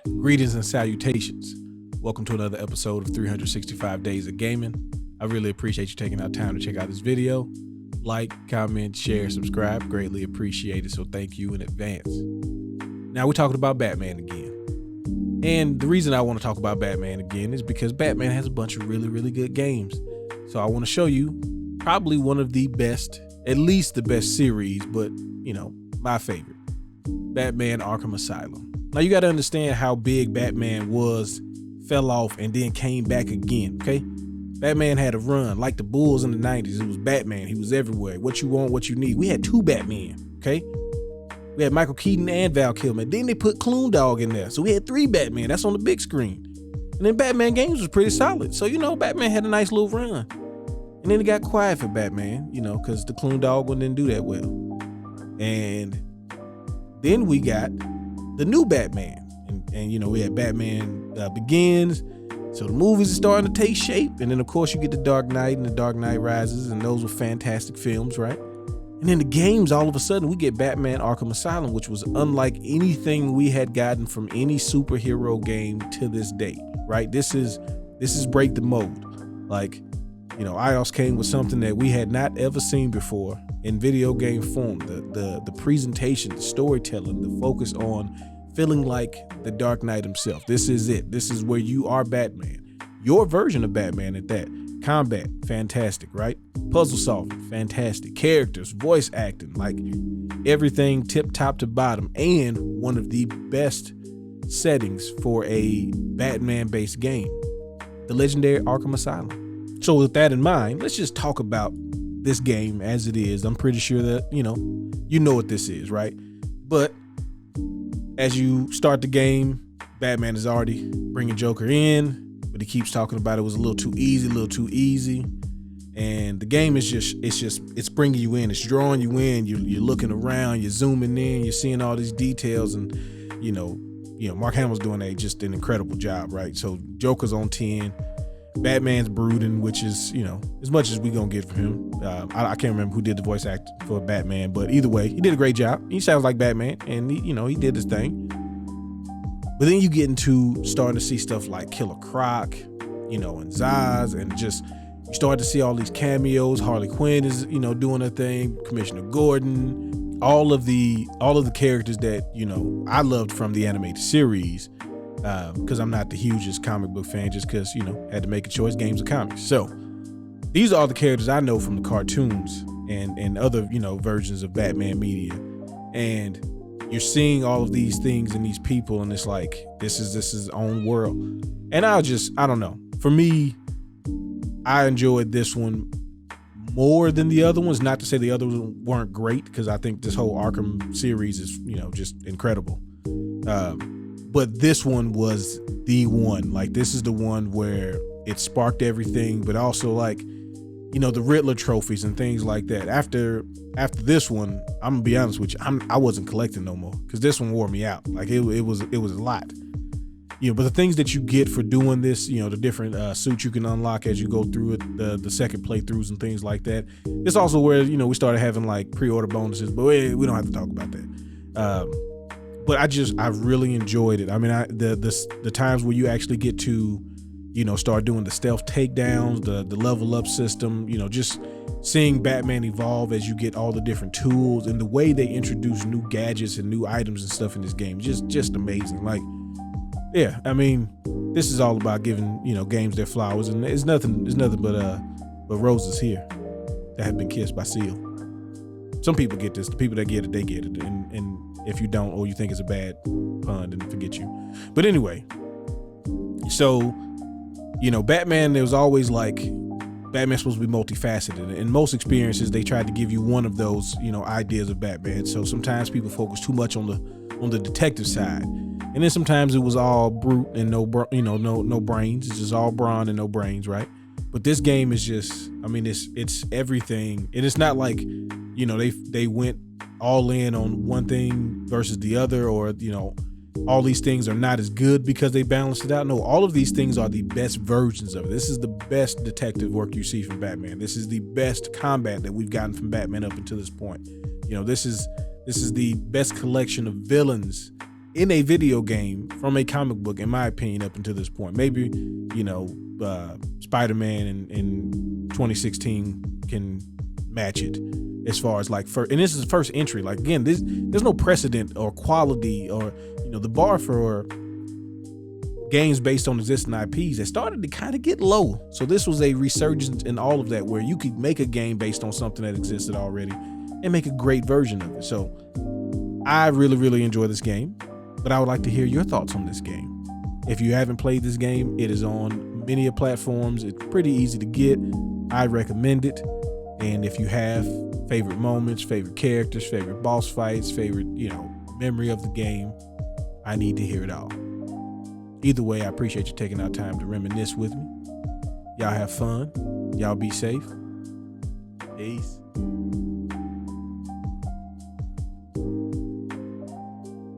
Greetings and salutations. Welcome to another episode of 365 Days of Gaming. I really appreciate you taking out time to check out this video. Like, comment, share, subscribe. Greatly appreciated, so thank you in advance. Now we're talking about Batman again. And the reason I want to talk about Batman again is because Batman has a bunch of really good games. So I want to show you probably one of the best, at least the best series, but my favorite. Batman Arkham Asylum. Now you got to understand how big Batman was, fell off, and then came back again, okay? Batman had a run like the Bulls in the 90s. It was Batman. He was everywhere. What you want, what you need. We had two Batman, okay? We had Michael Keaton and Val Kilmer. Then they put Clune Dog in there. So we had three Batman. That's on the big screen. And then Batman Games was pretty solid. So, Batman had a nice little run. And then it got quiet for Batman, because the Clune Dog one didn't do that well. And then we got the new Batman. And we had Batman Begins. So the movies are starting to take shape. And then, of course, you get The Dark Knight and The Dark Knight Rises. And those were fantastic films, right? And then the games, all of a sudden, we get Batman Arkham Asylum, which was unlike anything we had gotten from any superhero game to this date, right? This is break the mold. Like, iOS came with something that we had not ever seen before in video game form. The presentation, the storytelling, the focus on feeling like the Dark Knight himself. This is it. This is where you are Batman. Your version of Batman at that. Combat, fantastic, right? Puzzle solving, fantastic. Characters, voice acting, like everything tip top to bottom, and one of the best settings for a Batman-based game, the legendary Arkham Asylum. So with that in mind, let's just talk about this game as it is. I'm pretty sure that, you know what this is, right? But as you start the game, Batman is already bringing Joker in, but he keeps talking about it was a little too easy. And the game is it's bringing you in. It's drawing you in. You're looking around, you're zooming in, you're seeing all these details. And, Mark Hamill's doing just an incredible job, right? So Joker's on 10. Batman's brooding, which is, as much as we gonna get from him. I can't remember who did the voice act for Batman, but either way, he did a great job. He sounds like Batman, and he did his thing. But then you get into starting to see stuff like Killer Croc, and Zaz, and just you start to see all these cameos. Harley Quinn is, doing her thing. Commissioner Gordon, all of the characters that I loved from the animated series. Because I'm not the hugest comic book fan, just because had to make a choice. Games of comics. So these are all the characters I know from the cartoons and other versions of Batman media, and you're seeing all of these things and these people, and it's like this is his own world. And I don't know. For me, I enjoyed this one more than the other ones. Not to say the other ones weren't great, because I think this whole Arkham series is just incredible. But this one was the one. Like, this is the one where it sparked everything, but also like, the Riddler trophies and things like that. After this one, I'm gonna be honest with you, I wasn't collecting no more, because this one wore me out. Like it was a lot. But the things that you get for doing this, the different suits you can unlock as you go through it, the second playthroughs and things like that. It's also where we started having like pre-order bonuses, but we don't have to talk about that. But I really enjoyed it. I mean, the times where you actually get to, start doing the stealth takedowns, the level up system, just seeing Batman evolve as you get all the different tools, and the way they introduce new gadgets and new items and stuff in this game, just amazing. Like, yeah, I mean, this is all about giving, games their flowers, and it's nothing but roses here that have been kissed by Seal. Some people get this. The people that get it, they get it. And if you don't, or you think it's a bad pun, then forget you. But anyway, so, Batman, there was always like, Batman's supposed to be multifaceted. In most experiences, they tried to give you one of those, ideas of Batman. So sometimes people focus too much on the detective side. And then sometimes it was all brute and no brains. It's just all brawn and no brains, right? But this game is just, I mean, it's everything. And it's not like, they went all in on one thing versus the other, or, all these things are not as good because they balanced it out. No, all of these things are the best versions of it. This is the best detective work you see from Batman. This is the best combat that we've gotten from Batman up until this point. This is the best collection of villains in a video game from a comic book, in my opinion, up until this point. Maybe, Spider-Man in 2016 can match it as far as like first, and this is first entry. Like, again, there's no precedent or quality or, the bar for games based on existing IPs that started to kind of get low. So this was a resurgence in all of that, where you could make a game based on something that existed already and make a great version of it. So I really, really enjoy this game, but I would like to hear your thoughts on this game. If you haven't played this game, it is on many platforms. It's pretty easy to get. I recommend it. And if you have favorite moments, favorite characters, favorite boss fights, favorite, memory of the game, I need to hear it all. Either way, I appreciate you taking out time to reminisce with me. Y'all have fun. Y'all be safe. Peace.